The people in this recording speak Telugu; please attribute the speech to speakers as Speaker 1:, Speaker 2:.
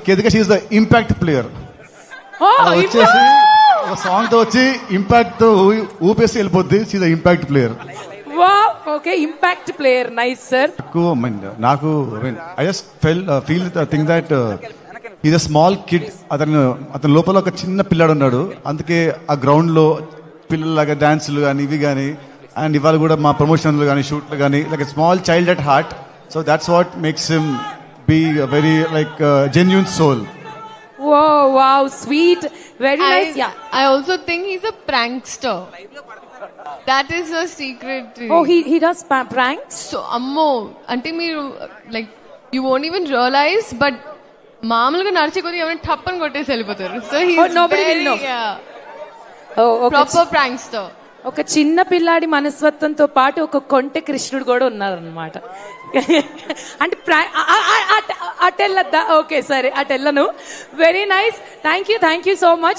Speaker 1: Ketika she is the impact player. వచ్చేసి ఒక సాంగ్ తో వచ్చి ఇంపాక్ట్ తో ఊపేసి వెళ్ళిపోద్ది. She is the impact player.
Speaker 2: Wow, okay, impact player, nice sir.
Speaker 1: నాకు I just feel think that is a small kid. అతని లోపల ఒక చిన్న పిల్లాడు ఉన్నాడు. అందుకే ఆ గ్రౌండ్ లో పిల్లలాగా డాన్సులు కానీ ఇవి కానీ, అండ్ ఇవాళ కూడా మా ప్రమోషన్లు కానీ షూట్లు కానీ, like a small child at heart. So that's what makes him be very like genuine soul.
Speaker 2: Wow, wow, sweet, very nice. Yeah.
Speaker 3: I also think he's a prankster. That is a secret.
Speaker 2: Oh, he does pranks.
Speaker 3: So ammo ante meer like you won't even realize, but మామూలుగా నడిచే కొద్ది ఏమైనా టప్పని కొట్టేసి వెళ్ళిపోతారు. So he's
Speaker 2: nobody will know. Oh, okay.
Speaker 3: Proper prankster.
Speaker 2: ఒక చిన్న పిల్లాడి మనస్తత్వంతో పాటు ఒక కొంటె కృష్ణుడు కూడా ఉన్నారనమాట. అంటే అటెళ్ళద్దా? ఓకే సరే, అటెళ్ళను. Very nice, thank you so much.